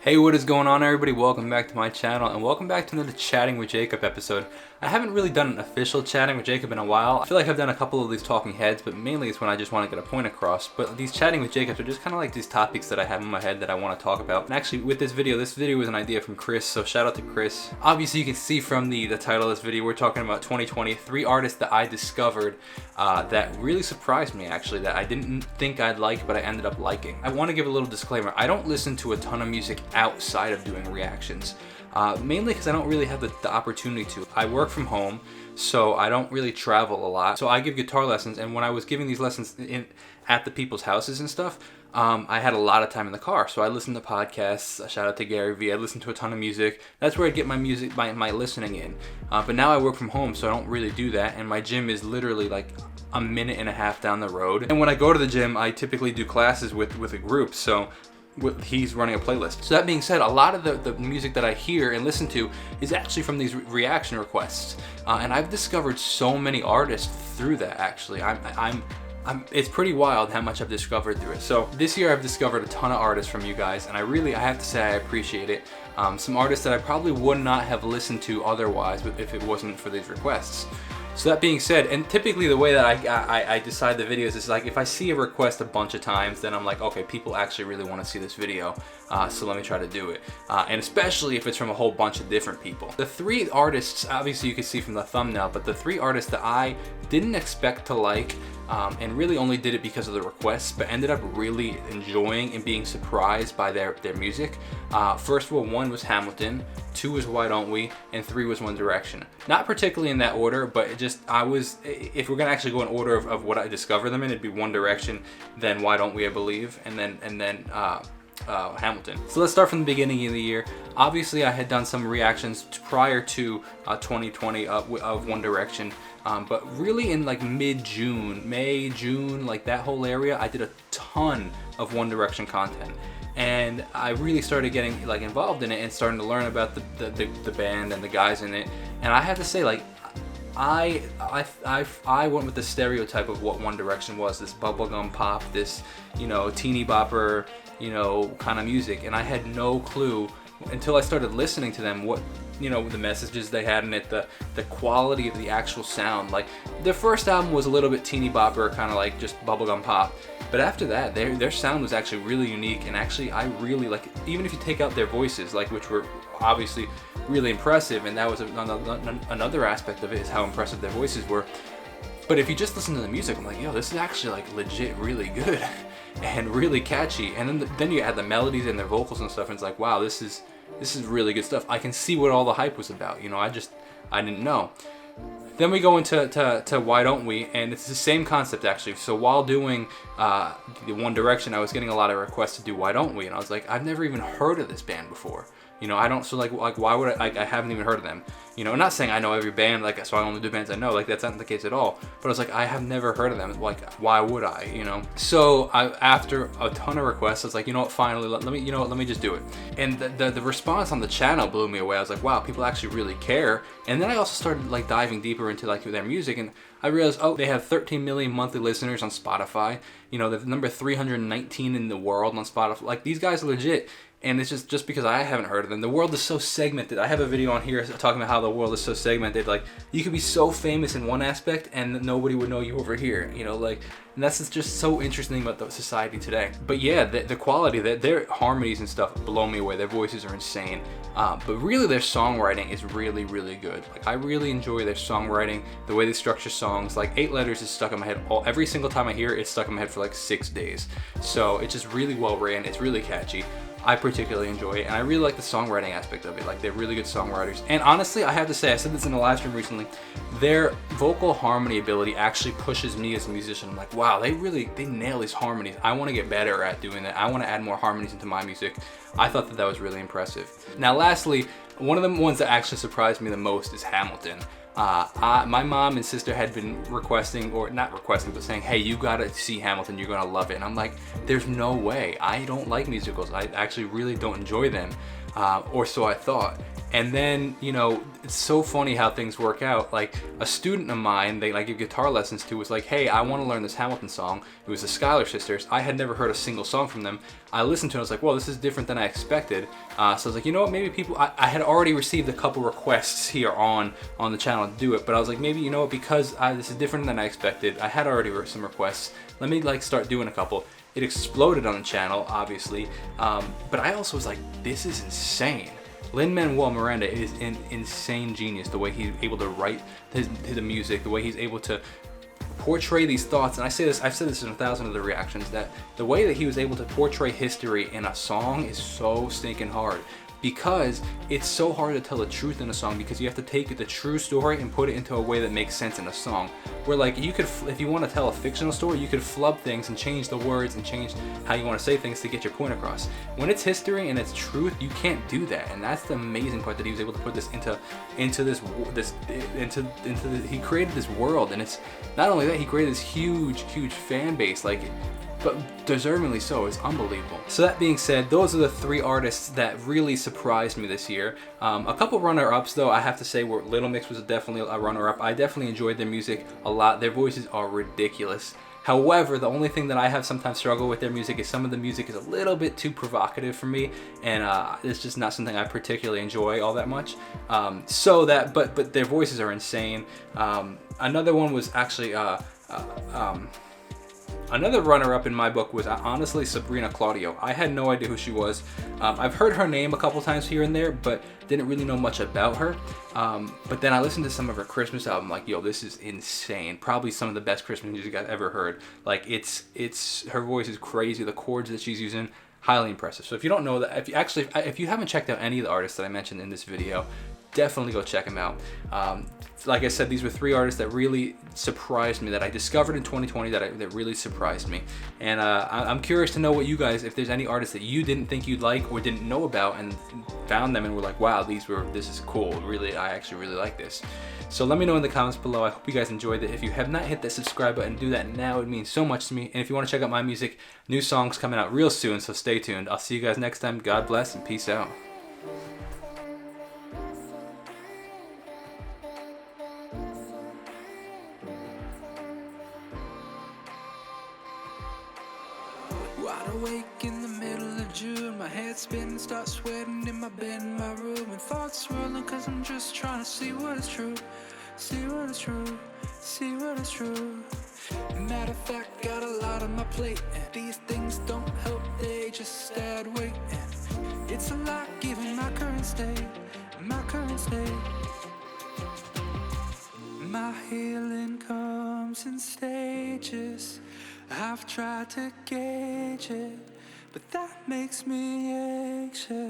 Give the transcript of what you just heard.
Hey, what is going on, everybody? Welcome back to my channel and welcome back to another Chatting with Jacob episode. I haven't really done an official Chatting with Jacob in a while. I feel like I've done a couple of these talking heads, but mainly it's when I just want to get a point across. But these Chatting with Jacobs are just kind of like these topics that I have in my head that I want to talk about. And actually with this video was an idea from Chris, so shout out to Chris. Obviously you can see from the title of this video, we're talking about 2020, 3 artists that I discovered that really surprised me actually, that I didn't think I'd like, but I ended up liking. I want to give a little disclaimer. I don't listen to a ton of music outside of doing reactions. Mainly because I don't really have the opportunity to. I work from home, so I don't really travel a lot. So I give guitar lessons, and when I was giving these lessons at the people's houses and stuff, I had a lot of time in the car. So I listened to podcasts, shout out to Gary Vee, I listened to a ton of music. That's where I get my music, my listening in. But now I work from home, so I don't really do that, and my gym is literally like a minute and a half down the road. And when I go to the gym, I typically do classes with a group, so he's running a playlist. So that being said, a lot of the music that I hear and listen to is actually from these reaction requests, and I've discovered so many artists through that. Actually, it's pretty wild how much I've discovered through it. So this year I've discovered a ton of artists from you guys, and I have to say I appreciate it. Some artists that I probably would not have listened to otherwise if it wasn't for these requests. So that being said, and typically the way that I decide the videos is like if I see a request a bunch of times, then I'm like, okay, people actually really want to see this video, so let me try to do it. And especially if it's from a whole bunch of different people. The 3 artists, obviously you can see from the thumbnail, but the 3 artists that I didn't expect to like, and really only did it because of the requests, but ended up really enjoying and being surprised by their music. First of all, 1 was Hamilton, 2 was Why Don't We, and 3 was One Direction. Not particularly in that order, but if we're gonna actually go in order of what I discovered them in, it'd be One Direction, then Why Don't We, I believe, and then Hamilton. So let's start from the beginning of the year. Obviously I had done some reactions prior to 2020 of One Direction, but really in like mid-June, May, June, like that whole area, I did a ton of One Direction content. And I really started getting like involved in it and starting to learn about the band and the guys in it. And I have to say, like, I went with the stereotype of what One Direction was, this bubblegum pop, this, you know, teeny bopper, you know, kind of music. And I had no clue until I started listening to them what, you know, the messages they had in it, the quality of the actual sound. Like their first album was a little bit teeny bopper, kind of like just bubblegum pop, but after that their sound was actually really unique, and actually I really like, even if you take out their voices, like, which were obviously really impressive, and that was another aspect of it, is how impressive their voices were. But if you just listen to the music, I'm like, yo, this is actually like legit really good and really catchy. And then you add the melodies and their vocals and stuff, and it's like, wow, this is really good stuff. I can see what all the hype was about, you know. I didn't know. Then we go into Why Don't We, and it's the same concept actually. So while doing the One Direction, I was getting a lot of requests to do Why Don't We, and I was like, I've never even heard of this band before. You know, I don't, so like why would I haven't even heard of them. You know, I'm not saying I know every band, like, so I only do bands I know, like, that's not the case at all. But I was like, I have never heard of them, like, why would I, you know? So after a ton of requests, I was like, you know what, finally, let me just do it. And the response on the channel blew me away. I was like, wow, people actually really care. And then I also started like diving deeper into like their music, and I realized, oh, they have 13 million monthly listeners on Spotify. You know, they're number 319 in the world on Spotify. Like, these guys are legit. And it's just because I haven't heard of them. The world is so segmented. I have a video on here talking about how the world is so segmented. Like, you could be so famous in one aspect and nobody would know you over here. You know, like, and that's just so interesting about the society today. But yeah, the quality, their harmonies and stuff blow me away. Their voices are insane. But really their songwriting is really, really good. Like, I really enjoy their songwriting, the way they structure songs. Like, 8 Letters is stuck in my head. Every single time I hear it, it's stuck in my head for like 6 days. So it's just really well written. It's really catchy. I particularly enjoy it, and I really like the songwriting aspect of it. Like, they're really good songwriters. And honestly, I have to say, I said this in a live stream recently, their vocal harmony ability actually pushes me as a musician. I'm like, wow, they nail these harmonies. I want to get better at doing that. I want to add more harmonies into my music. I thought that was really impressive. Now, lastly, one of the ones that actually surprised me the most is Hamilton. My mom and sister had been requesting, or not requesting, but saying, hey, you gotta see Hamilton, you're gonna love it. And I'm like, there's no way. I don't like musicals. I actually really don't enjoy them. or so I thought. And then, you know, it's so funny how things work out. Like, a student of mine, they like give guitar lessons to, was like, hey, I want to learn this Hamilton song. It was the Schuyler Sisters. I had never heard a single song from them. I listened to it, I was like, well, this is different than I expected. So I was like, you know what, maybe people, I had already received a couple requests here on the channel to do it, but I was like, maybe, you know what, because this is different than I expected, I had already some requests, let me like start doing a couple. It exploded on the channel, obviously, but I also was like, this is insane. Lin-Manuel Miranda is an insane genius, the way he's able to write the music, the way he's able to portray these thoughts. And I say this, I've said this in 1,000 of the reactions, that the way that he was able to portray history in a song is so stinking hard. Because it's so hard to tell the truth in a song, because you have to take the true story and put it into a way that makes sense in a song. Where like you could, if you want to tell a fictional story, you could flub things and change the words and change how you want to say things to get your point across. When it's history and it's truth, you can't do that, and that's the amazing part, that he was able to put this into he created this world, and it's not only that, he created this huge fan base, like, but deservingly so. It's unbelievable. So that being said, those are the 3 artists that really surprised me this year. A couple runner-ups though, I have to say, were Little Mix was definitely a runner-up. I definitely enjoyed their music a lot. Their voices are ridiculous. However, the only thing that I have sometimes struggled with their music is some of the music is a little bit too provocative for me, and it's just not something I particularly enjoy all that much. But their voices are insane. Another one was actually another runner-up in my book was honestly Sabrina Claudio. I had no idea who she was. I've heard her name a couple times here and there, but didn't really know much about her. But then I listened to some of her Christmas album, like, yo, this is insane. Probably some of the best Christmas music I've ever heard. Like, it's her voice is crazy. The chords that she's using, highly impressive. So if you don't know that, if you haven't checked out any of the artists that I mentioned in this video, definitely go check them out. Like I said, these were 3 artists that really surprised me, that I discovered in 2020, that really surprised me. And I'm curious to know what you guys, if there's any artists that you didn't think you'd like or didn't know about and found them and were like, wow, this is cool. Really, I actually really like this. So let me know in the comments below. I hope you guys enjoyed it. If you have not hit that subscribe button, do that now. It means so much to me. And if you want to check out my music, new songs coming out real soon, so stay tuned. I'll see you guys next time. God bless and peace out. Wide awake in the middle of June, my head spinning, start sweating in my bed in my room, and thoughts swirling, cause I'm just trying to see what is true, see what is true, see what is true. Matter of fact, got a lot on my plate, and these things don't help, they just add weight, and it's a lot given my current state, my current state. My healing comes in stages, I've tried to gauge it, but that makes me anxious.